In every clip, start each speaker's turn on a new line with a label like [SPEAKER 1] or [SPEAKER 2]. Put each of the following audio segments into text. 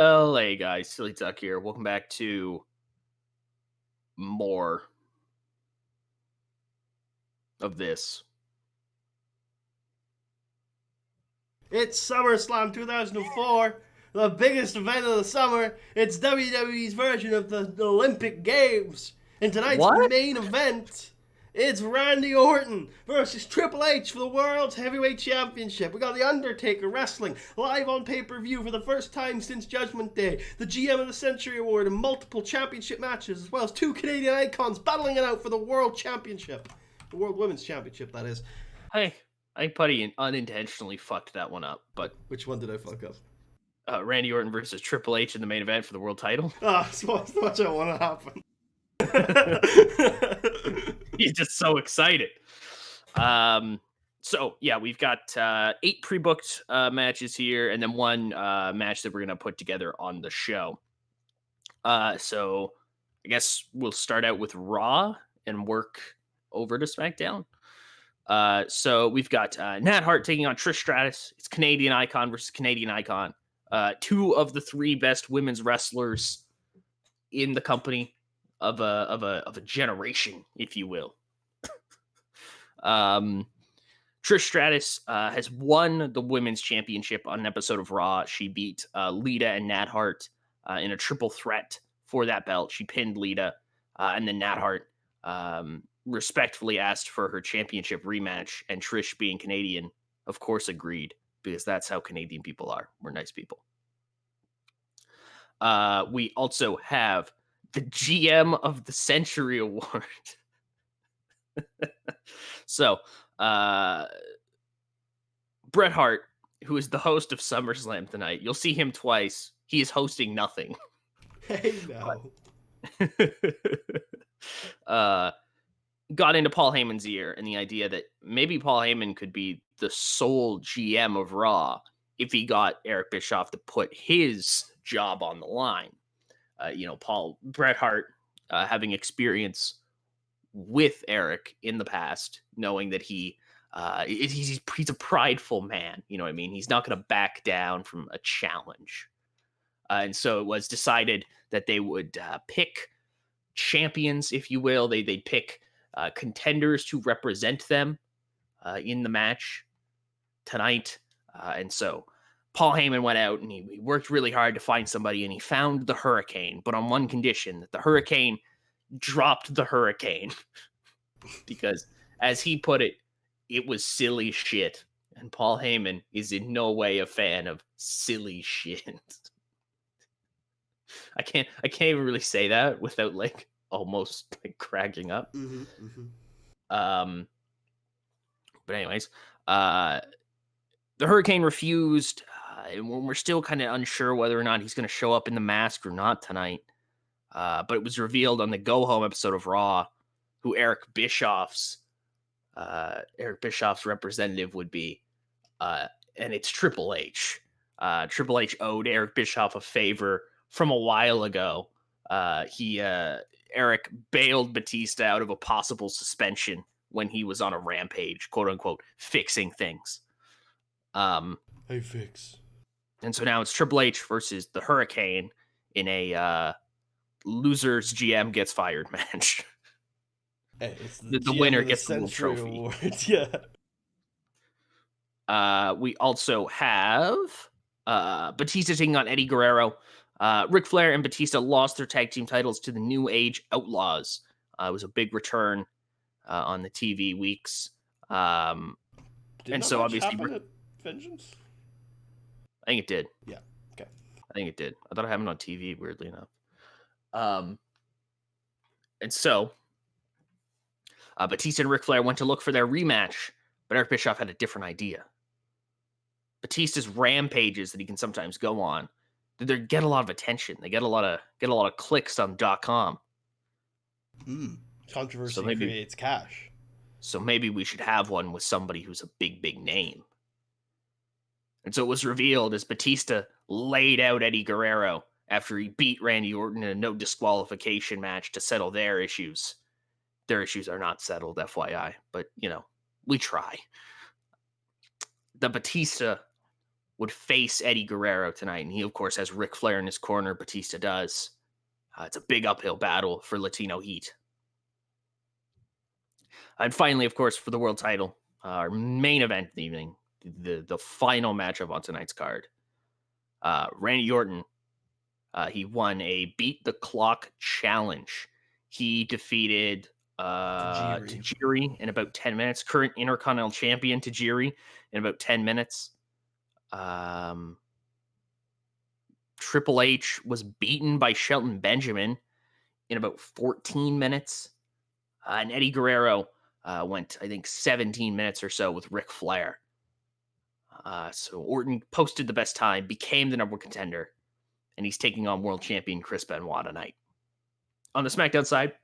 [SPEAKER 1] LA guys, Silly Duck here. Welcome back to more of this.
[SPEAKER 2] It's Summerslam 2004, the biggest event of the summer. It's WWE's version of the Olympic Games. And tonight's
[SPEAKER 1] What?
[SPEAKER 2] main event, it's Randy Orton versus Triple H for the World Heavyweight Championship. We got The Undertaker wrestling live on pay-per-view for the first time since Judgment Day, the GM of the Century Award, and multiple championship matches, as well as two Canadian icons battling it out for the World Championship. The World Women's Championship, that is.
[SPEAKER 1] Hey, I think Puddy unintentionally fucked that one up, but
[SPEAKER 2] Which one did I fuck up?
[SPEAKER 1] Randy Orton versus Triple H in the main event for the world title.
[SPEAKER 2] So much I want to happen.
[SPEAKER 1] He's just so excited. So yeah, we've got 8 pre-booked matches here, and then one match that we're gonna put together on the show. So I guess we'll start out with Raw and work over to SmackDown. So we've got Nat Hart taking on Trish Stratus. It's Canadian icon versus Canadian icon. 2 of the 3 best women's wrestlers in the company of a generation, if you will. Trish Stratus has won the women's championship on an episode of Raw. She beat Lita and Nat Hart in a triple threat for that belt. She pinned Lita, and then Nat Hart respectfully asked for her championship rematch, and Trish, being Canadian, of course agreed, because that's how Canadian people are. We're nice people. We also have the GM of the Century Award. So, Bret Hart, who is the host of SummerSlam tonight, you'll see him twice. He is hosting nothing.
[SPEAKER 2] Hey, no.
[SPEAKER 1] Got into Paul Heyman's ear and the idea that maybe Paul Heyman could be the sole GM of Raw if he got Eric Bischoff to put his job on the line. Bret Hart having experience with Eric in the past, knowing that he's a prideful man. You know what I mean? He's not going to back down from a challenge. And so it was decided that they would pick champions, if you will. They'd pick contenders to represent them in the match tonight. And so Paul Heyman went out and he worked really hard to find somebody, and he found the Hurricane, but on one condition, that the Hurricane dropped the Hurricane. Because, as he put it, it was silly shit. And Paul Heyman is in no way a fan of silly shit. I can't even really say that without almost cracking up. But anyways, the Hurricane refused, and we're still kind of unsure whether or not he's going to show up in the mask or not tonight. But it was revealed on the Go Home episode of Raw who Eric Bischoff's representative would be, and it's Triple H. Triple H owed Eric Bischoff a favor from a while ago. Eric bailed Batista out of a possible suspension when he was on a rampage, quote unquote, fixing things.
[SPEAKER 2] Hey, fix.
[SPEAKER 1] And so now it's Triple H versus the Hurricane in a loser's GM gets fired match.
[SPEAKER 2] Hey, it's
[SPEAKER 1] the winner gets the little trophy.
[SPEAKER 2] Award. Yeah.
[SPEAKER 1] We also have Batista taking on Eddie Guerrero. Ric Flair and Batista lost their tag team titles to the New Age Outlaws. It was a big return on the TV weeks. And so obviously,
[SPEAKER 2] at Vengeance?
[SPEAKER 1] I think it did.
[SPEAKER 2] Yeah. Okay.
[SPEAKER 1] I think it did. I thought it happened on TV, weirdly enough. And so Batista and Ric Flair went to look for their rematch, but Eric Bischoff had a different idea. Batista's rampages that he can sometimes go on, they get a lot of attention. They get a lot of clicks on .com.
[SPEAKER 2] Controversy creates cash.
[SPEAKER 1] So maybe we should have one with somebody who's a big, big name. And so it was revealed as Batista laid out Eddie Guerrero after he beat Randy Orton in a no disqualification match to settle their issues. Their issues are not settled, FYI, but we try. The Batista would face Eddie Guerrero tonight. And he, of course, has Ric Flair in his corner. Batista does. It's a big uphill battle for Latino Heat. And finally, of course, for the world title, our main event of the evening, the final matchup on tonight's card. Randy Orton, he won a Beat the Clock challenge. He defeated Tajiri in about 10 minutes. Current Intercontinental Champion Tajiri in about 10 minutes. Triple H was beaten by Shelton Benjamin in about 14 minutes. And Eddie Guerrero went, I think, 17 minutes or so with Ric Flair. So Orton posted the best time, became the number one contender, and he's taking on world champion Chris Benoit tonight. On the SmackDown side,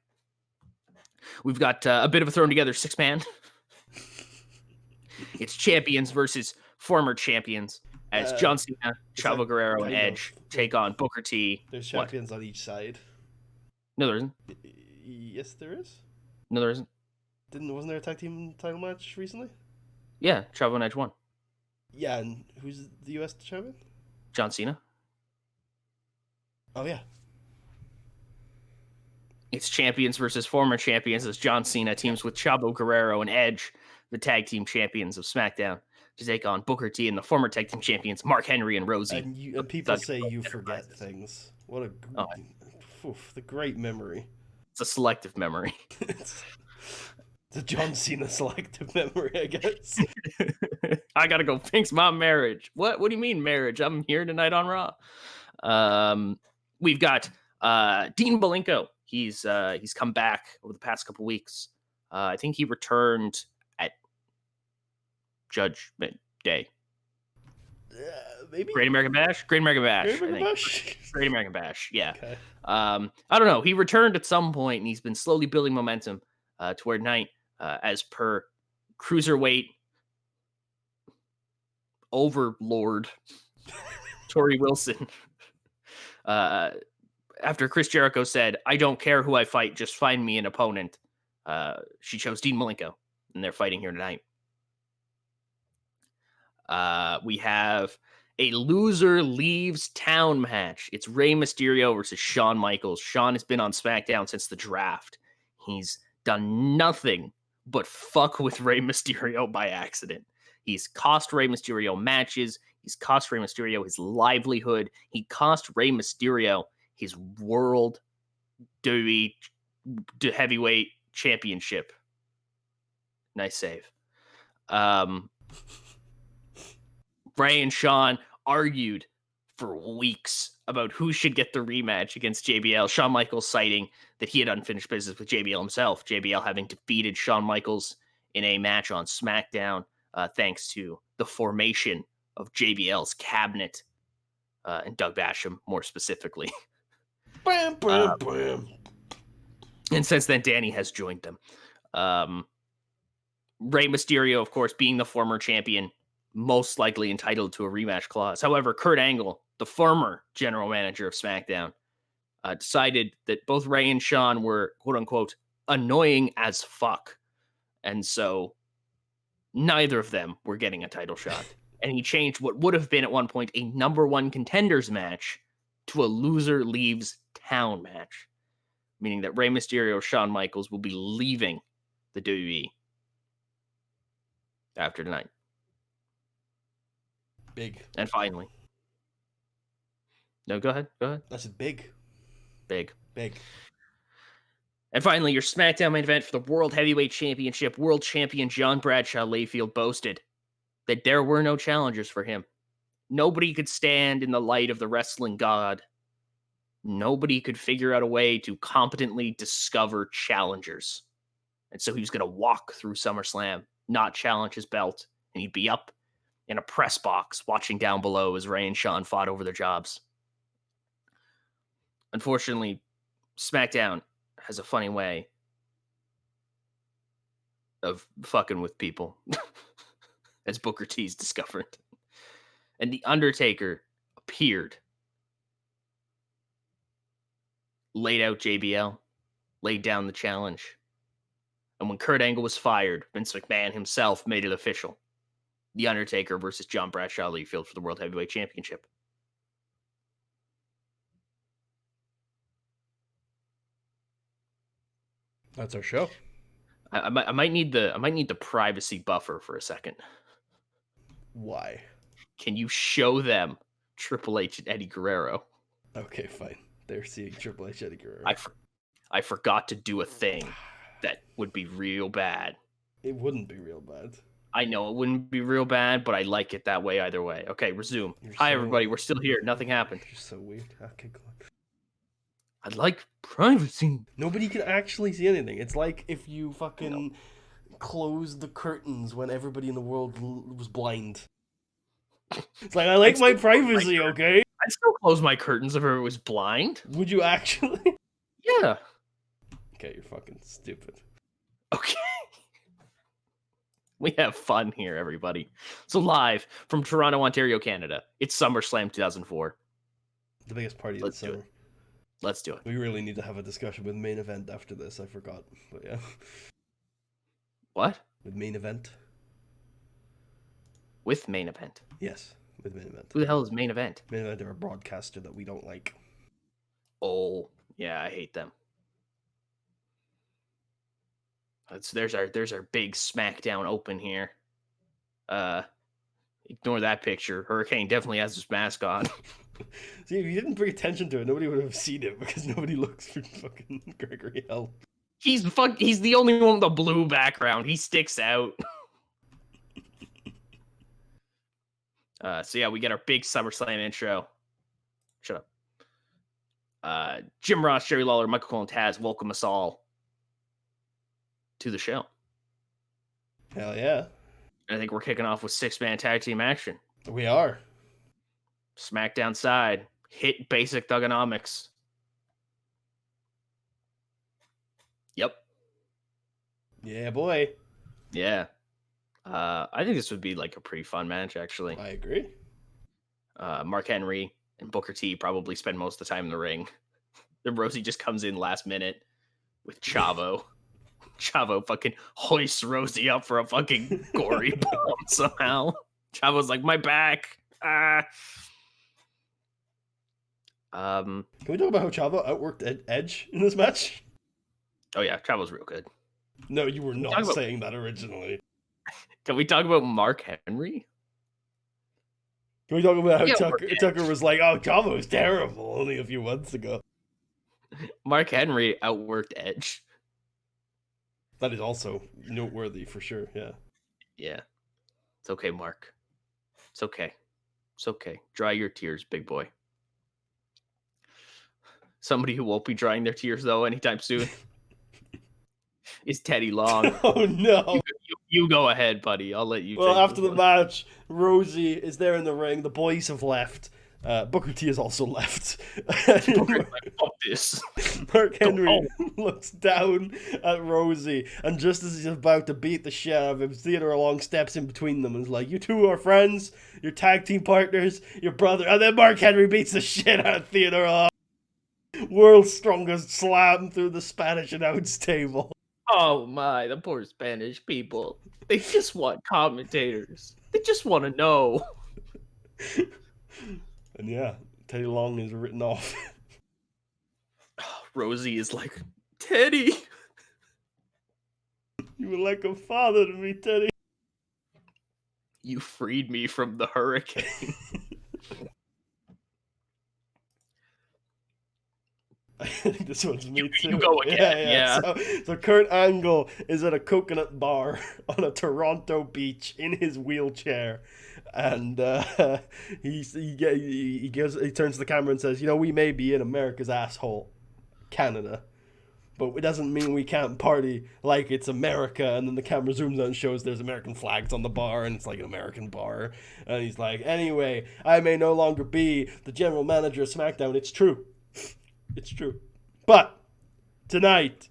[SPEAKER 1] we've got a bit of a thrown together six-man. It's champions versus former champions, as John Cena, Chavo Guerrero, and Edge take on Booker T.
[SPEAKER 2] There's champions on each side.
[SPEAKER 1] No, there isn't.
[SPEAKER 2] Yes, there is.
[SPEAKER 1] No, there isn't.
[SPEAKER 2] Wasn't there a tag team title match recently?
[SPEAKER 1] Yeah, Chavo and Edge won.
[SPEAKER 2] Yeah, and who's the U.S. champion?
[SPEAKER 1] John Cena.
[SPEAKER 2] Oh, yeah.
[SPEAKER 1] It's champions versus former champions as John Cena teams with Chavo Guerrero and Edge, the tag team champions of SmackDown, to take on Booker T and the former tag team champions Mark Henry and Rosie.
[SPEAKER 2] And people say you forget things. What a the great memory.
[SPEAKER 1] It's a selective memory.
[SPEAKER 2] It's a John Cena selective memory, I guess.
[SPEAKER 1] I gotta go fix my marriage. What do you mean marriage? I'm here tonight on Raw. We've got Dean Bolenko. He's come back over the past couple weeks. I think he returned at Judgment Day.
[SPEAKER 2] Maybe
[SPEAKER 1] Great American Bash. Great American Bash. Yeah.
[SPEAKER 2] Okay.
[SPEAKER 1] I don't know. He returned at some point, and he's been slowly building momentum toward night, as per cruiserweight overlord Tori Wilson. After Chris Jericho said, "I don't care who I fight, just find me an opponent," she chose Dean Malenko, and they're fighting here tonight. We have a loser leaves town match. It's Rey Mysterio versus Shawn Michaels. Shawn has been on SmackDown since the draft. He's done nothing but fuck with Rey Mysterio by accident. He's cost Rey Mysterio matches. He's cost Rey Mysterio his livelihood. He cost Rey Mysterio his World WWE Heavyweight Championship. Nice save. Rey and Shawn argued for weeks about who should get the rematch against JBL. Shawn Michaels citing that he had unfinished business with JBL himself. JBL having defeated Shawn Michaels in a match on SmackDown, thanks to the formation of JBL's cabinet and Doug Basham, more specifically.
[SPEAKER 2] Bam, bam, bam.
[SPEAKER 1] And since then, Danny has joined them. Rey Mysterio, of course, being the former champion, most likely entitled to a rematch clause. However, Kurt Angle, the former general manager of SmackDown, decided that both Rey and Shawn were, quote unquote, annoying as fuck. And so neither of them were getting a title shot. And he changed what would have been at one point a number one contenders match to a loser leaves town match, meaning that Rey Mysterio, Shawn Michaels will be leaving the WWE after tonight.
[SPEAKER 2] Big.
[SPEAKER 1] And finally. No, go ahead.
[SPEAKER 2] That's big.
[SPEAKER 1] Big.
[SPEAKER 2] And
[SPEAKER 1] finally, your SmackDown main event for the World Heavyweight Championship. World Champion John Bradshaw Layfield boasted that there were no challengers for him. Nobody could stand in the light of the wrestling god. Nobody could figure out a way to competently discover challengers. And so he was going to walk through SummerSlam, not challenge his belt, and he'd be up in a press box watching down below as Rey and Shawn fought over their jobs. Unfortunately, SmackDown has a funny way of fucking with people, as Booker T's discovered. And The Undertaker appeared, laid out JBL, laid down the challenge. And when Kurt Angle was fired, Vince McMahon himself made it official. The Undertaker versus John Bradshaw Layfield for the World Heavyweight Championship.
[SPEAKER 2] That's our show.
[SPEAKER 1] I might need the privacy buffer for a second.
[SPEAKER 2] Why?
[SPEAKER 1] Can you show them Triple H and Eddie Guerrero?
[SPEAKER 2] Okay, fine. They're seeing Triple H, Eddie Guerrero.
[SPEAKER 1] I forgot to do a thing that would be real bad.
[SPEAKER 2] It wouldn't be real bad.
[SPEAKER 1] I know it wouldn't be real bad, but I like it that way either way. Okay, resume. Hi, everybody. We're still here. Nothing happened.
[SPEAKER 2] You're so weird. Okay, go on.
[SPEAKER 1] I'd like privacy.
[SPEAKER 2] Nobody can actually see anything. It's like if you fucking closed the curtains when everybody in the world was blind. It's like, I like my privacy, okay?
[SPEAKER 1] I'd still close my curtains if it was blind.
[SPEAKER 2] Would you actually?
[SPEAKER 1] Yeah.
[SPEAKER 2] Okay, you're fucking stupid.
[SPEAKER 1] Okay. We have fun here, everybody. So live from Toronto, Ontario, Canada, it's SummerSlam 2004.
[SPEAKER 2] The biggest party of the summer.
[SPEAKER 1] Let's do it.
[SPEAKER 2] We really need to have a discussion with main event after this. I forgot, but yeah.
[SPEAKER 1] What?
[SPEAKER 2] With main event?
[SPEAKER 1] With main event?
[SPEAKER 2] Yes, with main event.
[SPEAKER 1] Who the hell is main event?
[SPEAKER 2] Main event are a broadcaster that we don't like.
[SPEAKER 1] Oh, yeah, I hate them. There's our big SmackDown open here. Ignore that picture. Hurricane definitely has his mask on.
[SPEAKER 2] See, if you didn't bring attention to it, nobody would have seen it because nobody looks for fucking Gregory Hell. He's
[SPEAKER 1] the only one with a blue background. He sticks out. So yeah, we get our big SummerSlam intro. Shut up. Jim Ross, Jerry Lawler, Michael Cole, and Taz welcome us all to the show.
[SPEAKER 2] Hell yeah.
[SPEAKER 1] I think we're kicking off with 6-man tag team action.
[SPEAKER 2] We are.
[SPEAKER 1] SmackDown side. Hit basic thugonomics. Yep.
[SPEAKER 2] Yeah, boy.
[SPEAKER 1] Yeah. I think this would be like a pretty fun match, actually.
[SPEAKER 2] I agree.
[SPEAKER 1] Mark Henry and Booker T probably spend most of the time in the ring. Then Rosie just comes in last minute with Chavo. Chavo fucking hoists Rosie up for a fucking gory bomb somehow. Chavo's like, my back.
[SPEAKER 2] Can we talk about how Chavo outworked Edge in this match?
[SPEAKER 1] Oh yeah, Chavo's real good.
[SPEAKER 2] No, you were not saying that originally.
[SPEAKER 1] Can we talk about Mark Henry?
[SPEAKER 2] Can we talk about how Tucker was like, oh, Chavo's terrible only a few months ago?
[SPEAKER 1] Mark Henry outworked Edge.
[SPEAKER 2] That is also noteworthy for sure, yeah.
[SPEAKER 1] Yeah. It's okay, Mark. It's okay. It's okay. Dry your tears, big boy. Somebody who won't be drying their tears, though, anytime soon is Teddy Long.
[SPEAKER 2] Oh, no.
[SPEAKER 1] You go ahead, buddy. I'll let you.
[SPEAKER 2] Well, after the match, Rosie is there in the ring. The boys have left. Booker T has also left.
[SPEAKER 1] Fuck this.
[SPEAKER 2] Mark Henry looks down at Rosie, and just as he's about to beat the shit out of him, Theodore Long steps in between them and is like, you two are friends, you're tag team partners, your brother. And then Mark Henry beats the shit out of Theodore Long. World's strongest slam through the Spanish announce table.
[SPEAKER 1] Oh my, the poor Spanish people. They just want commentators. They just want to know.
[SPEAKER 2] And yeah, Teddy Long is written off.
[SPEAKER 1] Rosie is like, Teddy.
[SPEAKER 2] You were like a father to me, Teddy.
[SPEAKER 1] You freed me from the hurricane.
[SPEAKER 2] I think this one's me too.
[SPEAKER 1] You go again, yeah.
[SPEAKER 2] So Kurt Angle is at a coconut bar on a Toronto beach in his wheelchair. And he turns to the camera and says, you know, we may be in America's asshole, Canada, but it doesn't mean we can't party like it's America. And then the camera zooms out and shows there's American flags on the bar, and it's like an American bar. And he's like, anyway, I may no longer be the general manager of SmackDown. It's true. It's true. But tonight,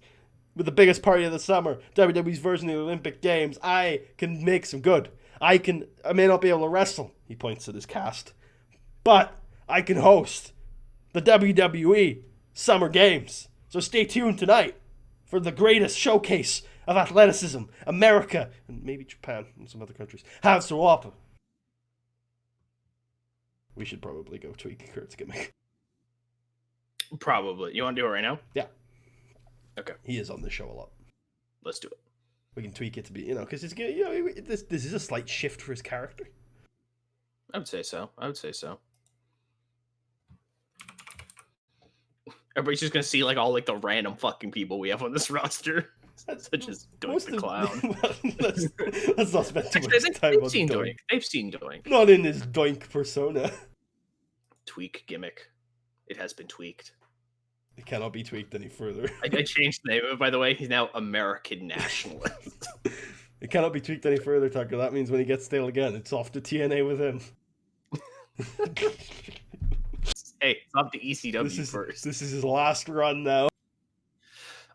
[SPEAKER 2] with the biggest party of the summer, WWE's version of the Olympic Games, I can make some good. I may not be able to wrestle, he points to this cast, but I can host the WWE Summer Games. So stay tuned tonight for the greatest showcase of athleticism America, and maybe Japan and some other countries, have to offer. We should probably go tweak Kurt's gimmick.
[SPEAKER 1] Probably. You want to do it right now?
[SPEAKER 2] Yeah.
[SPEAKER 1] Okay.
[SPEAKER 2] He is on the show a lot.
[SPEAKER 1] Let's do it.
[SPEAKER 2] We can tweak it to be, because it's, this is a slight shift for his character.
[SPEAKER 1] I would say so. Everybody's just gonna see like all like the random fucking people we have on this roster, such as Doink the Clown.
[SPEAKER 2] Let's not spend too much time on Doink.
[SPEAKER 1] They've seen Doink.
[SPEAKER 2] Not in his Doink persona.
[SPEAKER 1] Tweak gimmick. It has been tweaked.
[SPEAKER 2] It cannot be tweaked any further.
[SPEAKER 1] I changed the name of it, by the way. He's now American Nationalist.
[SPEAKER 2] It cannot be tweaked any further, Tucker. That means when he gets stale again, it's off to TNA with him.
[SPEAKER 1] Hey, it's not the ECW first.
[SPEAKER 2] This is his last run now.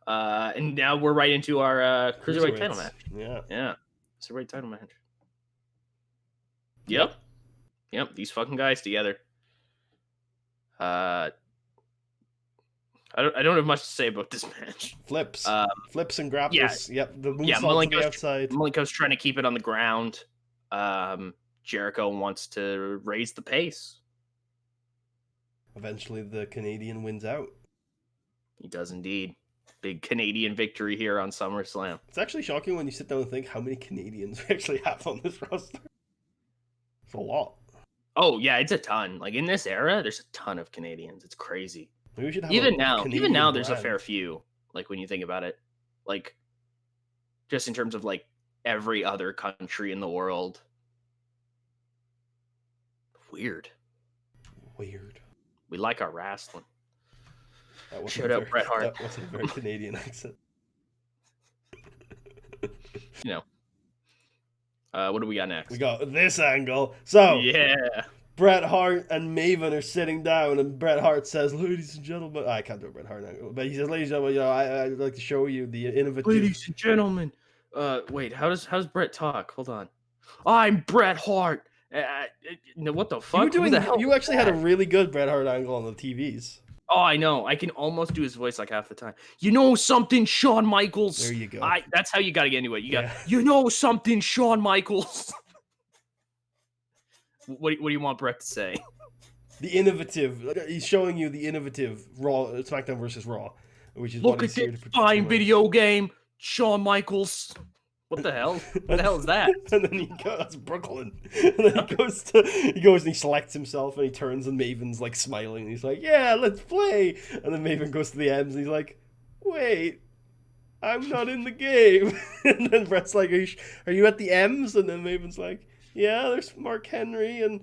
[SPEAKER 1] And now we're right into our Cruiserweight title match.
[SPEAKER 2] Yeah.
[SPEAKER 1] Cruiserweight title match. Yep. These fucking guys together. I don't have much to say about this match.
[SPEAKER 2] Flips and grapples.
[SPEAKER 1] Yeah.
[SPEAKER 2] Yep. The moonsault to the outside.
[SPEAKER 1] Malenko's trying to keep it on the ground. Jericho wants to raise the pace.
[SPEAKER 2] Eventually, the Canadian wins out. He
[SPEAKER 1] does indeed. Big Canadian victory here on SummerSlam.
[SPEAKER 2] It's actually shocking when you sit down and think how many Canadians we actually have on this roster. It's a lot.
[SPEAKER 1] Oh yeah, it's a ton. Like in this era, there's a ton of Canadians. It's crazy.
[SPEAKER 2] Maybe we should have
[SPEAKER 1] even now,
[SPEAKER 2] brand.
[SPEAKER 1] There's a fair few. Like when you think about it, like just in terms of like every other country in the world. Weird. We like our wrestling. Shout out Bret Hart.
[SPEAKER 2] That wasn't a very Canadian accent.
[SPEAKER 1] What do we got next?
[SPEAKER 2] We got this angle. So
[SPEAKER 1] yeah,
[SPEAKER 2] Bret Hart and Maven are sitting down, and Bret Hart says, "Ladies and gentlemen," I can't do a Bret Hart angle, but he says, "Ladies and gentlemen, I'd like to show you the innovative."
[SPEAKER 1] Ladies and gentlemen, wait, how's Bret talk? Hold on. I'm Bret Hart. What the fuck?
[SPEAKER 2] You actually had a really good Bret Hart angle on the TVs.
[SPEAKER 1] Oh, I know. I can almost do his voice like half the time. You know something, Shawn Michaels?
[SPEAKER 2] There you go.
[SPEAKER 1] That's how you got to get into it. You know something, Shawn Michaels? What do you want Bret to say?
[SPEAKER 2] The innovative. He's showing you the innovative Raw, SmackDown versus Raw, which is
[SPEAKER 1] look at this fine video game, Shawn Michaels. What the hell? What the hell is that?
[SPEAKER 2] And then he goes, that's Brooklyn. And then he goes and he selects himself and he turns and Maven's like smiling. And he's like, yeah, let's play. And then Maven goes to the M's and he's like, wait, I'm not in the game. And then Bret's like, are you at the M's? And then Maven's like, yeah, there's Mark Henry and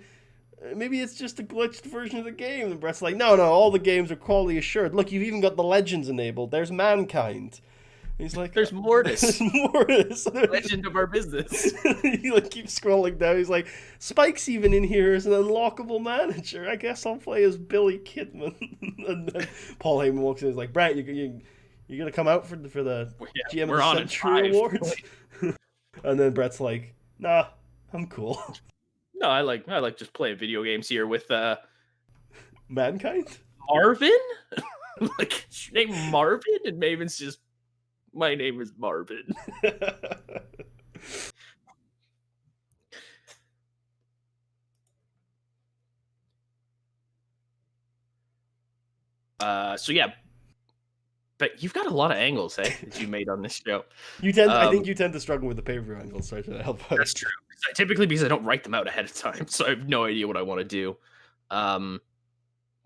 [SPEAKER 2] maybe it's just a glitched version of the game. And Bret's like, no, all the games are quality assured. Look, you've even got the Legends enabled. There's Mankind. He's like,
[SPEAKER 1] there's Mortis. Legend of our business.
[SPEAKER 2] He like keeps scrolling down. He's like, Spike's even in here as an unlockable manager. I guess I'll play as Billy Kidman. And then Paul Heyman walks in. He's like, Bret, you gonna come out for the GM of the Century Awards? And then Bret's like, nah, I'm cool.
[SPEAKER 1] No, I like just playing video games here with
[SPEAKER 2] Mankind.
[SPEAKER 1] Marvin. Like your name Marvin, and Maven's just. My name is Marvin. So yeah, but you've got a lot of angles, that you made on this show.
[SPEAKER 2] I think you tend to struggle with the pay-per-view angles, so I try to help out.
[SPEAKER 1] That's true. Typically, because I don't write them out ahead of time, so I have no idea what I want to do.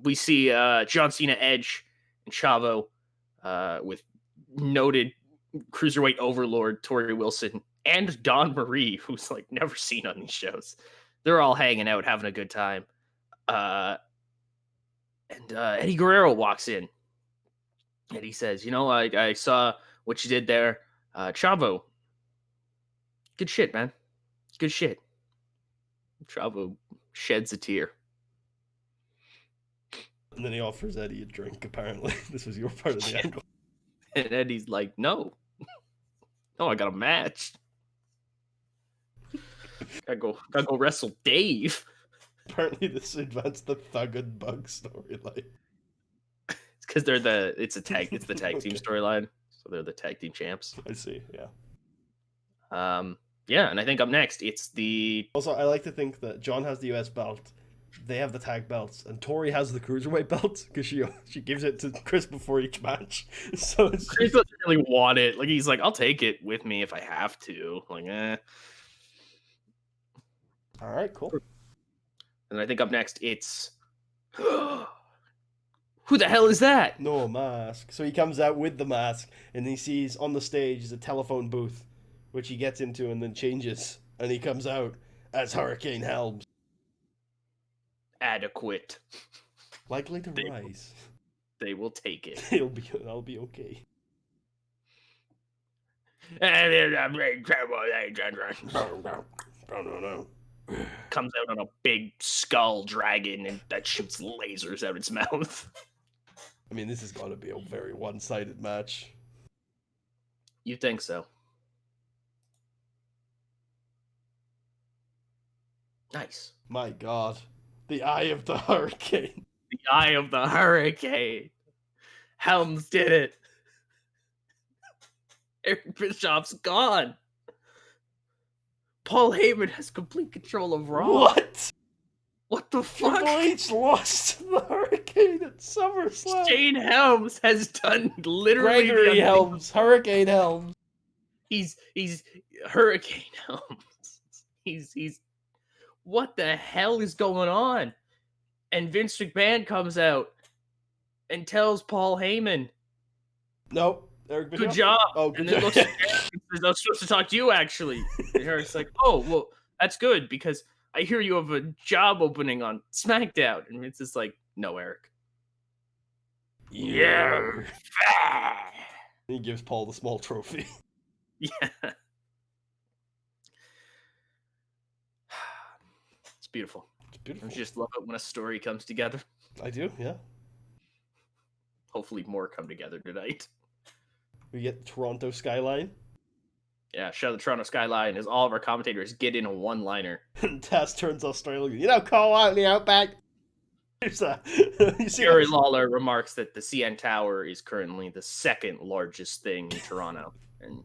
[SPEAKER 1] We see John Cena, Edge, and Chavo with noted cruiserweight overlord Tori Wilson and Dawn Marie, who's like never seen on these shows. They're all hanging out, having a good time. And Eddie Guerrero walks in and he says, I saw what you did there. Chavo, good shit, man. Good shit. Chavo sheds a tear.
[SPEAKER 2] And then he offers Eddie a drink, apparently. This was your part of the angle.
[SPEAKER 1] And Eddie's like, no, I got a match. Gotta go wrestle Dave.
[SPEAKER 2] Apparently, this advanced the Thug and Bug storyline.
[SPEAKER 1] It's because it's the tag team storyline. So They're the tag team champs.
[SPEAKER 2] I see, yeah.
[SPEAKER 1] Yeah, and I think up next, it's the...
[SPEAKER 2] Also, I like to think that John has the US belt, they have the tag belts, and Tori has the cruiserweight belt because she gives it to Chris before each match. So it's
[SPEAKER 1] Chris doesn't really want it. Like, he's like, I'll take it with me if I have to. Like,
[SPEAKER 2] All right, cool.
[SPEAKER 1] And I think up next, it's... Who the hell is that?
[SPEAKER 2] No mask. So he comes out with the mask, and he sees on the stage is a telephone booth, which he gets into and then changes, and he comes out as Hurricane Helms.
[SPEAKER 1] Adequate.
[SPEAKER 2] Likely to rise.
[SPEAKER 1] They will take it.
[SPEAKER 2] I'll be okay.
[SPEAKER 1] Comes out on a big skull dragon and that shoots lasers out its mouth.
[SPEAKER 2] I mean, this is going to be a very one-sided match.
[SPEAKER 1] You think so? Nice.
[SPEAKER 2] My God. The Eye of the Hurricane.
[SPEAKER 1] The Eye of the Hurricane. Helms did it. Eric Bischoff's gone. Paul Heyman has complete control of Raw.
[SPEAKER 2] What?
[SPEAKER 1] What the fuck?
[SPEAKER 2] Triple H lost to the Hurricane at SummerSlam.
[SPEAKER 1] Shane Helms has done literally
[SPEAKER 2] Gregory Helms. Hurricane Helms.
[SPEAKER 1] He's Hurricane Helms. He's what the hell is going on? And Vince McMahon comes out and tells Paul Heyman,
[SPEAKER 2] Nope. Eric Bischoff?
[SPEAKER 1] good job.
[SPEAKER 2] Oh, good
[SPEAKER 1] and then
[SPEAKER 2] job.
[SPEAKER 1] looks at Eric and says, I was supposed to talk to you, actually. And Eric's like, oh, well, that's good, because I hear you have a job opening on SmackDown. And Vince is like, no, Eric.
[SPEAKER 2] Yeah. He gives Paul the small trophy.
[SPEAKER 1] Yeah. It's beautiful.
[SPEAKER 2] It's beautiful.
[SPEAKER 1] I just love it when a story comes together.
[SPEAKER 2] I do, yeah.
[SPEAKER 1] Hopefully more come together tonight.
[SPEAKER 2] We get Toronto Skyline.
[SPEAKER 1] Yeah, show the Toronto Skyline as all of our commentators get in a one-liner.
[SPEAKER 2] And Taz turns Australian. You know, call out in the outback. You see
[SPEAKER 1] Jerry Lawler remarks that the CN Tower is currently the second largest thing in Toronto. And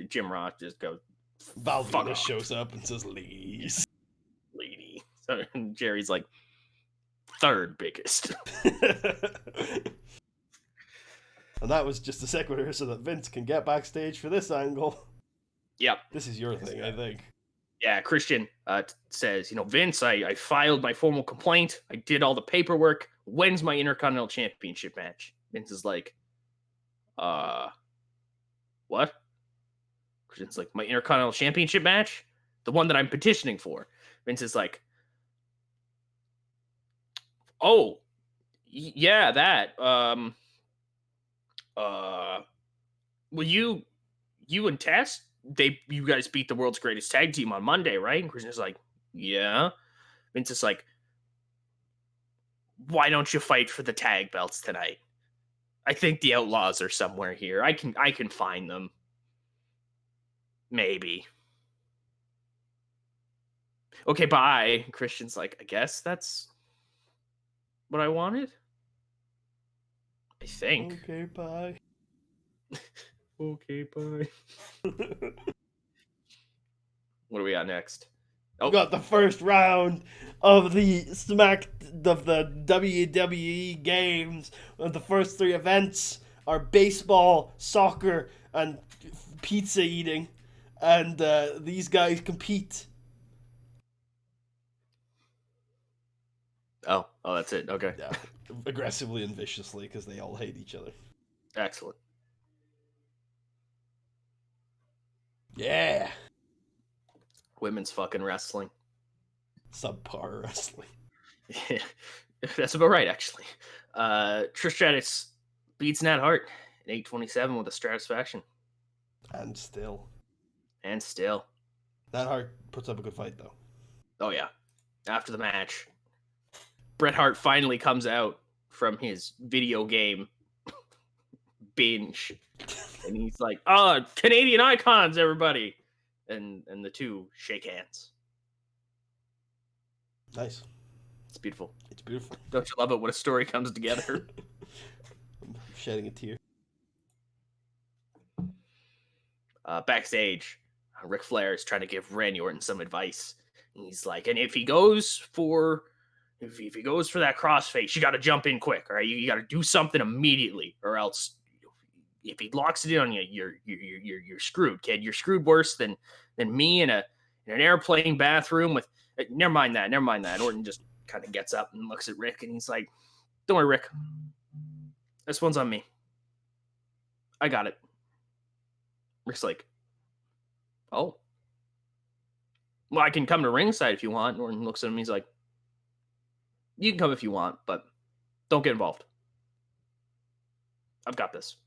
[SPEAKER 1] Jim Ross just goes,
[SPEAKER 2] Val
[SPEAKER 1] fuck
[SPEAKER 2] Venis
[SPEAKER 1] off,
[SPEAKER 2] shows up and says, "Ladies."
[SPEAKER 1] lady. So and Jerry's like, third biggest.
[SPEAKER 2] And that was just a sequitur so that Vince can get backstage for this angle.
[SPEAKER 1] Yep.
[SPEAKER 2] This is your thing, I think.
[SPEAKER 1] Yeah, Christian says, Vince, I filed my formal complaint. I did all the paperwork. When's my Intercontinental Championship match? Vince is like, what? Christian's like, my Intercontinental Championship match? The one that I'm petitioning for. Vince is like, oh, yeah, that. Well, you and Tess, you guys beat the world's greatest tag team on Monday, right? And Christian's like, yeah. Vince is like, why don't you fight for the tag belts tonight? I think the Outlaws are somewhere here. I can find them. Maybe. Okay, bye. Christian's like, I guess that's what I wanted. I think.
[SPEAKER 2] Okay, bye.
[SPEAKER 1] Okay, bye. What do we got next?
[SPEAKER 2] We got the first round of the WWE games. The first three events are baseball, soccer, and pizza eating. And these guys compete.
[SPEAKER 1] Oh, that's it. Okay.
[SPEAKER 2] Yeah, aggressively and viciously because they all hate each other.
[SPEAKER 1] Excellent.
[SPEAKER 2] Yeah.
[SPEAKER 1] Women's fucking wrestling.
[SPEAKER 2] Subpar wrestling.
[SPEAKER 1] Yeah, that's about right, actually. Trish Stratus beats Nat Hart in 8:27 with a Stratus fashion.
[SPEAKER 2] And still. Nat Hart puts up a good fight, though.
[SPEAKER 1] Oh, yeah. After the match, Bret Hart finally comes out from his video game binge. And he's like, Canadian icons, everybody. And the two shake hands.
[SPEAKER 2] Nice.
[SPEAKER 1] It's beautiful.
[SPEAKER 2] It's beautiful.
[SPEAKER 1] Don't you love it when a story comes together?
[SPEAKER 2] I'm shedding a tear.
[SPEAKER 1] Backstage, Ric Flair is trying to give Randy Orton some advice. And he's like, and if he goes for that crossface, you got to jump in quick. All right, you got to do something immediately, or else if he locks it in on you, you're screwed, kid. You're screwed worse than me in an airplane bathroom with. Never mind that. Orton just kind of gets up and looks at Rick, and he's like, "Don't worry, Rick. This one's on me. I got it." Rick's like, "Oh, well, I can come to ringside if you want." Orton looks at him. He's like, "You can come if you want, but don't get involved. I've got this."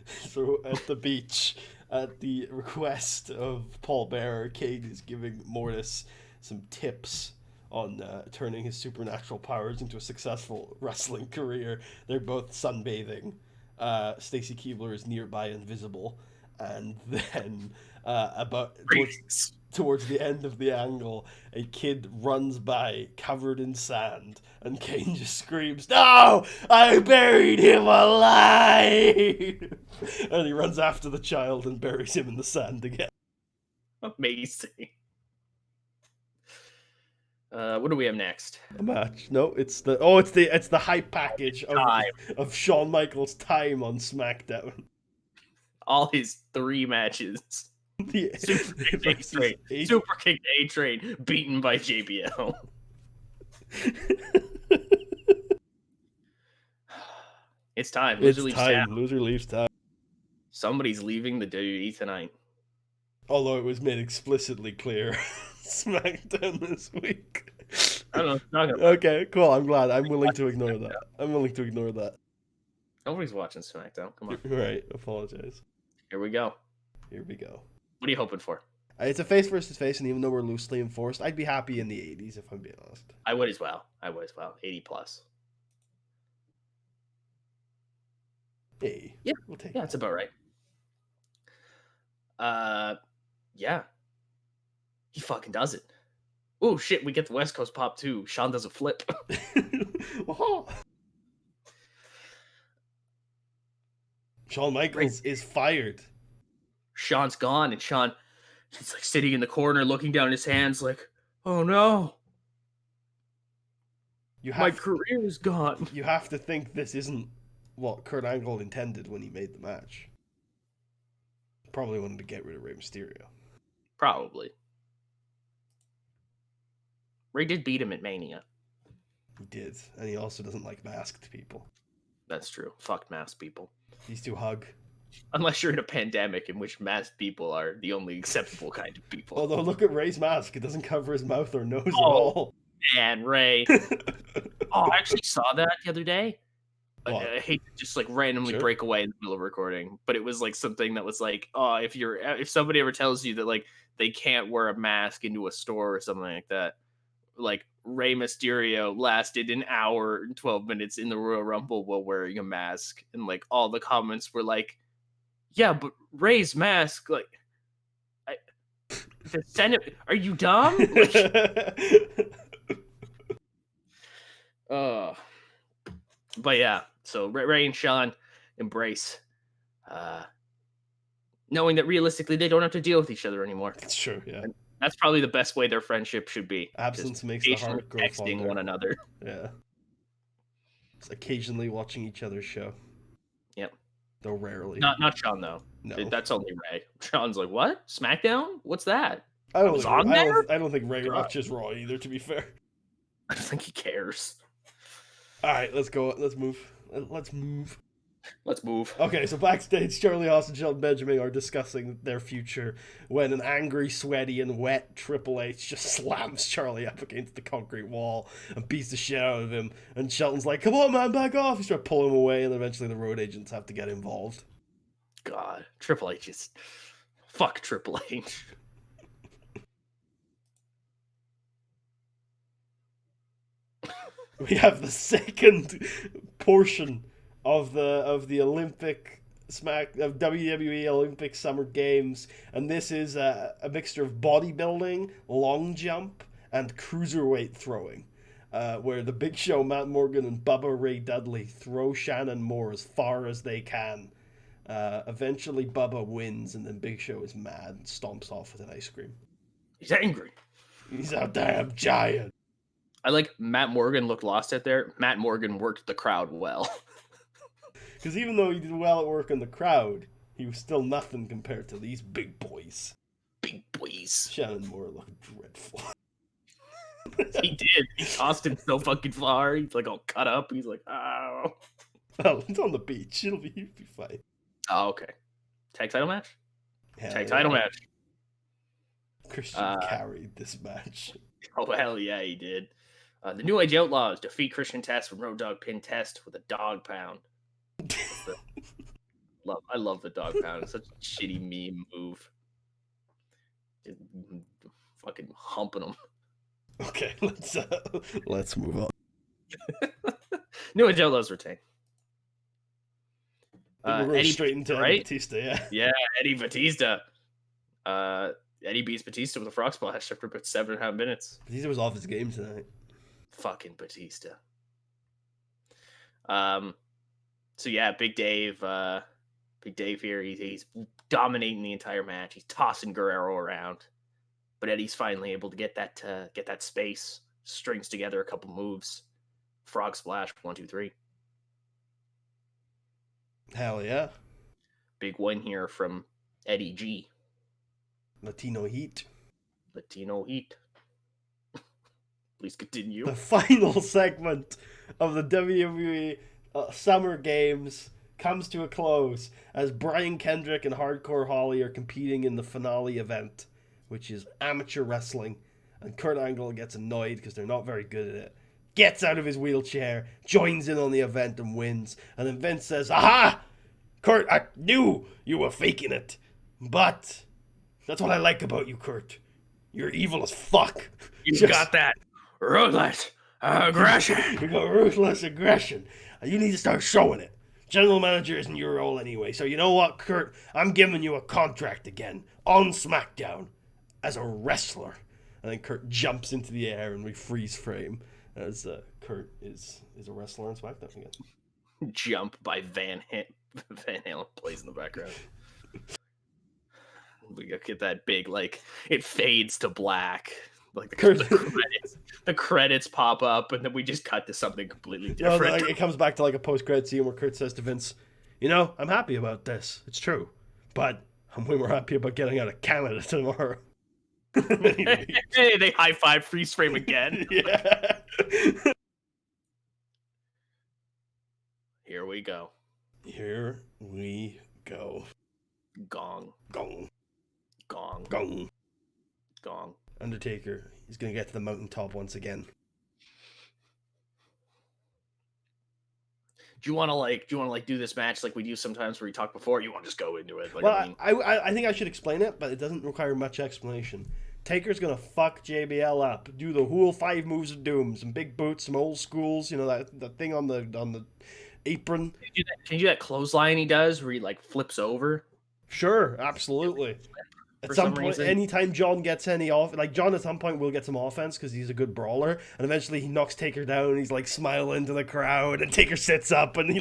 [SPEAKER 2] So at the beach, at the request of Paul Bearer, Kane is giving Mortis some tips on turning his supernatural powers into a successful wrestling career. They're both sunbathing. Stacy Keibler is nearby, invisible, and then towards the end of the angle, a kid runs by covered in sand, and Kane just screams, "No! I buried him alive!" And he runs after the child and buries him in the sand again.
[SPEAKER 1] Amazing. What do we have next?
[SPEAKER 2] A match? No, it's the hype package of Shawn Michaels' time on SmackDown.
[SPEAKER 1] All his 3 matches. Super Kick A-Train, beaten by JBL. It's time. Loser
[SPEAKER 2] leaves town.
[SPEAKER 1] Somebody's leaving the WWE tonight.
[SPEAKER 2] Although it was made explicitly clear SmackDown this week.
[SPEAKER 1] I don't know.
[SPEAKER 2] Okay, cool. I'm glad. I'm willing to ignore that.
[SPEAKER 1] Nobody's watching SmackDown. Come on.
[SPEAKER 2] Right. Apologize.
[SPEAKER 1] Here we go.
[SPEAKER 2] What
[SPEAKER 1] are you hoping for?
[SPEAKER 2] It's a face versus face, and even though we're loosely enforced, I'd be happy in the 80s if I'm being honest.
[SPEAKER 1] I would as well. 80 plus.
[SPEAKER 2] Hey.
[SPEAKER 1] Yeah.
[SPEAKER 2] We'll take
[SPEAKER 1] that's about right. Yeah. He fucking does it. Oh shit, we get the West Coast pop too. Shawn does a flip.
[SPEAKER 2] Shawn Michaels is fired.
[SPEAKER 1] Shawn's gone, and Shawn, he's like sitting in the corner looking down his hands like, "Oh no. My career is gone."
[SPEAKER 2] You have to think this isn't what Kurt Angle intended when he made the match. Probably wanted to get rid of Rey Mysterio.
[SPEAKER 1] Probably. Ray did beat him at Mania.
[SPEAKER 2] He did, and he also doesn't like masked people.
[SPEAKER 1] That's true. Fuck masked people.
[SPEAKER 2] These two hug.
[SPEAKER 1] Unless you're in a pandemic in which masked people are the only acceptable kind of people.
[SPEAKER 2] Although, look at Ray's mask. It doesn't cover his mouth or nose at all.
[SPEAKER 1] Man, Ray. I actually saw that the other day. I hate to just like randomly break away in the middle of recording, but it was like something that was like, if somebody ever tells you that like they can't wear a mask into a store or something like that, like Rey Mysterio lasted an hour and 12 minutes in the Royal Rumble while wearing a mask, and like all the comments were like, "Yeah, but Ray's mask, like, the Senate, are you dumb?" But yeah, so Ray and Shawn embrace, knowing that realistically they don't have to deal with each other anymore.
[SPEAKER 2] That's true, yeah.
[SPEAKER 1] And that's probably the best way their friendship should be.
[SPEAKER 2] Absence makes the heart grow
[SPEAKER 1] texting
[SPEAKER 2] fonder.
[SPEAKER 1] one another.
[SPEAKER 2] Yeah. Just occasionally watching each other's show.
[SPEAKER 1] Yep.
[SPEAKER 2] Though rarely.
[SPEAKER 1] Not Shawn though. No. That's only Ray. Shawn's like, "What? SmackDown? What's that?"
[SPEAKER 2] I don't think Ray watches Raw either, to be fair.
[SPEAKER 1] I don't think he cares.
[SPEAKER 2] Alright, let's go. Let's move. Okay, so backstage, Charlie Haas and Shelton Benjamin are discussing their future when an angry, sweaty, and wet Triple H just slams Charlie up against the concrete wall and beats the shit out of him. And Shelton's like, "Come on, man, back off." He's trying to pull him away, and eventually the road agents have to get involved.
[SPEAKER 1] God, Triple H is... Fuck Triple H.
[SPEAKER 2] We have the second portion of the Olympic of WWE Olympic Summer Games, and this is a mixture of bodybuilding, long jump, and cruiserweight throwing. where the Big Show, Matt Morgan, and Bubba Ray Dudley throw Shannon Moore as far as they can. Eventually, Bubba wins, and then Big Show is mad and stomps off with an ice cream.
[SPEAKER 1] He's angry.
[SPEAKER 2] He's a damn giant.
[SPEAKER 1] I like Matt Morgan looked lost out there. Matt Morgan worked the crowd well.
[SPEAKER 2] Because even though he did well at work in the crowd, he was still nothing compared to these big boys.
[SPEAKER 1] Big boys.
[SPEAKER 2] Shannon Moore looked dreadful.
[SPEAKER 1] He did. He tossed him so fucking far. He's like all cut up. He's like, oh.
[SPEAKER 2] Well, it's on the beach. He'll be fine.
[SPEAKER 1] Oh, okay. Tag title match?
[SPEAKER 2] Hell
[SPEAKER 1] Tag title match.
[SPEAKER 2] Christian carried this match.
[SPEAKER 1] Oh, hell yeah, he did. The New Age Outlaws defeat Christian Test from Road Dogg Pin Test with a dog pound. I love the dog pound. It's such a shitty meme move. Just fucking humping them.
[SPEAKER 2] Okay, let's move on.
[SPEAKER 1] New Age Outlaws retain.
[SPEAKER 2] Eddie straight into
[SPEAKER 1] right?
[SPEAKER 2] Batista, yeah.
[SPEAKER 1] Yeah, Eddie Batista. Eddie beats Batista with a frog splash after about 7.5 minutes.
[SPEAKER 2] Batista was off his game tonight.
[SPEAKER 1] Fucking Batista. So yeah, Big Dave here. He's dominating the entire match. He's tossing Guerrero around, but Eddie's finally able to get that space. Strings together a couple moves. Frog splash. 1, 2, 3.
[SPEAKER 2] Hell yeah.
[SPEAKER 1] Big win here from Eddie G.
[SPEAKER 2] Latino Heat. Please continue. The final segment of the WWE Summer Games comes to a close as Brian Kendrick and Hardcore Holly are competing in the finale event, which is amateur wrestling. And Kurt Angle gets annoyed because they're not very good at it. Gets out of his wheelchair, joins in on the event and wins. And then Vince says, "Aha! Kurt, I knew you were faking it. But that's what I like about you, Kurt. You're evil as fuck.
[SPEAKER 1] You got that ruthless aggression.
[SPEAKER 2] You got ruthless aggression. You need to start showing it. General manager isn't your role anyway. So you know what, Kurt? I'm giving you a contract again on SmackDown as a wrestler." And then Kurt jumps into the air and we freeze frame as Kurt is a wrestler on SmackDown again.
[SPEAKER 1] Jump by Van Halen plays in the background. We get that big, like, it fades to black. Like the credits pop up, and then we just cut to something completely different.
[SPEAKER 2] No, it comes back to like a post-credit scene where Kurt says to Vince, "You know, I'm happy about this. It's true, but I'm way more happy about getting out of Canada tomorrow."
[SPEAKER 1] Hey, they high five, freeze frame again.
[SPEAKER 2] Yeah.
[SPEAKER 1] Here we go.
[SPEAKER 2] Here we go.
[SPEAKER 1] Gong.
[SPEAKER 2] Gong.
[SPEAKER 1] Gong.
[SPEAKER 2] Gong.
[SPEAKER 1] Gong.
[SPEAKER 2] Undertaker, he's gonna get to the mountaintop once again.
[SPEAKER 1] Do you want to do this match like we do sometimes where we talk before? You want to just go into it? Like,
[SPEAKER 2] well, I think I should explain it, but it doesn't require much explanation. Taker's gonna fuck JBL up, do the whole 5 moves of doom, some big boots, some old schools, you know, that thing on the apron.
[SPEAKER 1] Can you do that clothesline he does where he like flips over?
[SPEAKER 2] Sure, absolutely. At some point, anytime John gets any off, like John at some point will get some offense because he's a good brawler, and eventually he knocks Taker down and he's like smiling to the crowd, and Taker sits up and he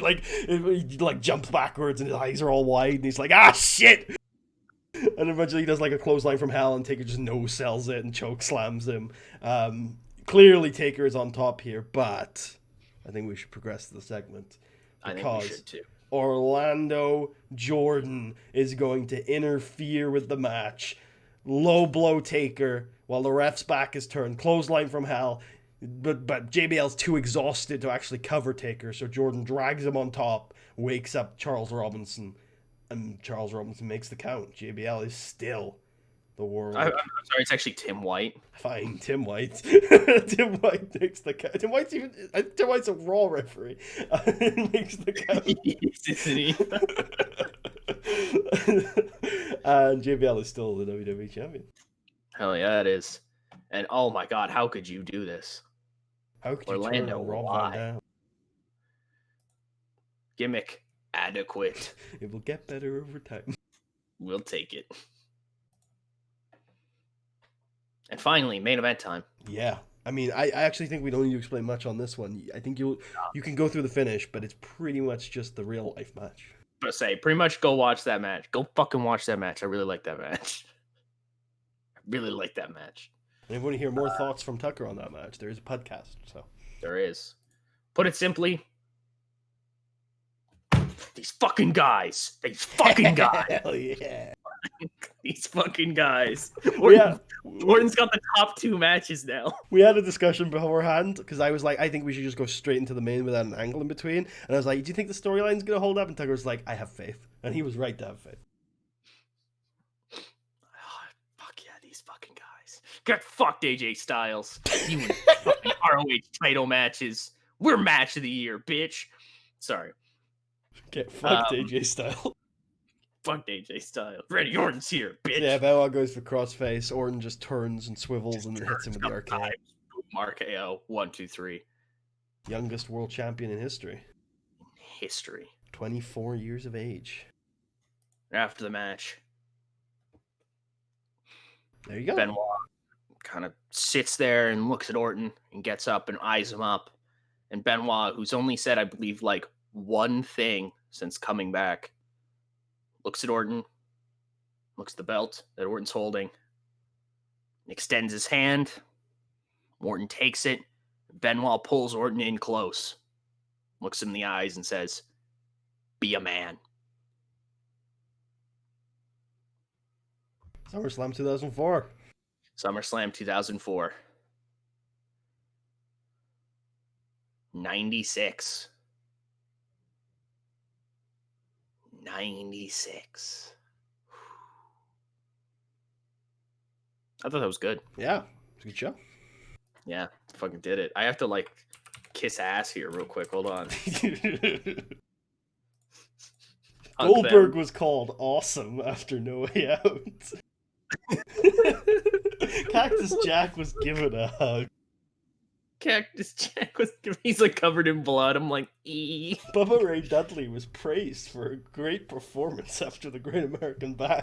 [SPEAKER 2] jumps backwards and his eyes are all wide and he's like, "Ah, shit!" And eventually he does like a clothesline from hell and Taker just no-sells it and choke slams him. Clearly Taker is on top here, but I think we should progress to the segment.
[SPEAKER 1] I think we should too.
[SPEAKER 2] Orlando Jordan is going to interfere with the match. Low blow Taker while the ref's back is turned. Clothesline from hell. But JBL's too exhausted to actually cover Taker, so Jordan drags him on top, wakes up Charles Robinson, and Charles Robinson makes the count. JBL is still the world.
[SPEAKER 1] I'm sorry, it's actually Tim White.
[SPEAKER 2] Fine, Tim White. Tim White makes the count. Tim White's a Raw referee. Makes the count. And JBL is still the WWE champion.
[SPEAKER 1] Hell yeah, it is. And oh my god, how could you do this?
[SPEAKER 2] How could
[SPEAKER 1] Orlando,
[SPEAKER 2] you turn Rob Van Dam?
[SPEAKER 1] Gimmick adequate.
[SPEAKER 2] It will get better over time.
[SPEAKER 1] We'll take it. And finally, main event time.
[SPEAKER 2] Yeah. I mean, I actually think we don't need to explain much on this one. I think you can go through the finish, but it's pretty much just the real life match.
[SPEAKER 1] But say, pretty much go watch that match. Go fucking watch that match. I really like that match. I really like that match.
[SPEAKER 2] And if you want to hear more thoughts from Tucker on that match, there is a podcast. So
[SPEAKER 1] there is. Put it simply, these fucking guys. These fucking guys.
[SPEAKER 2] Hell yeah.
[SPEAKER 1] These fucking guys. Orton's got the top 2 matches now.
[SPEAKER 2] We had a discussion beforehand because I was like, I think we should just go straight into the main without an angle in between. And I was like, do you think the storyline's going to hold up? And Tucker was like, I have faith. And he was right to have faith.
[SPEAKER 1] Oh, fuck yeah, these fucking guys. Get fucked, AJ Styles. You and fucking ROH title matches. We're match of the year, bitch. Sorry.
[SPEAKER 2] Get fucked, AJ Styles.
[SPEAKER 1] Fuck AJ Styles. Randy Orton's here, bitch.
[SPEAKER 2] Yeah, Benoit goes for crossface. Orton just turns and swivels and hits him with the RKO.
[SPEAKER 1] RKO. 1, 2, 3.
[SPEAKER 2] Youngest world champion in history. 24 years of age.
[SPEAKER 1] After the match,
[SPEAKER 2] there you go.
[SPEAKER 1] Benoit kind of sits there and looks at Orton and gets up and eyes him up. And Benoit, who's only said, I believe, like one thing since coming back, looks at Orton, looks at the belt that Orton's holding, extends his hand. Orton takes it. Benoit pulls Orton in close, looks him in the eyes and says, be a man.
[SPEAKER 2] SummerSlam 2004.
[SPEAKER 1] SummerSlam 2004. 96. 96. I thought that was good.
[SPEAKER 2] Yeah, it's a good show.
[SPEAKER 1] Yeah, fucking did it. I have to like kiss ass here real quick. Hold on.
[SPEAKER 2] Goldberg was called awesome after No Way Out. Cactus Jack was given a hug.
[SPEAKER 1] Cactus Jack was, he's like covered in blood. I'm like, ee.
[SPEAKER 2] Bubba Ray Dudley was praised for a great performance after the Great American Bash.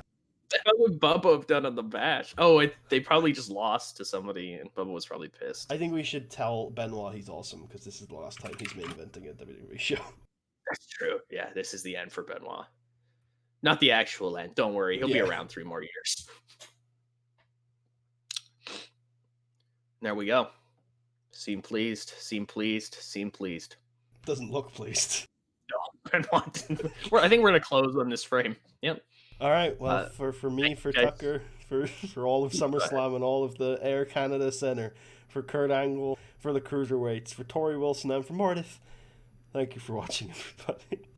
[SPEAKER 1] How would Bubba have done on the Bash? Oh, they probably just lost to somebody, and Bubba was probably pissed.
[SPEAKER 2] I think we should tell Benoit he's awesome, because this is the last time he's main eventing a WWE show.
[SPEAKER 1] That's true. Yeah, this is the end for Benoit. Not the actual end. Don't worry. He'll be around 3 more years. There we go. Seem pleased. Seem pleased. Seem pleased.
[SPEAKER 2] Doesn't look pleased.
[SPEAKER 1] No, Benoit didn't. I think we're going to close on this frame. Yep.
[SPEAKER 2] All right. Well, for me, for Tucker, for all of SummerSlam and all of the Air Canada Center, for Kurt Angle, for the Cruiserweights, for Tori Wilson, and for Mordith, thank you for watching, everybody.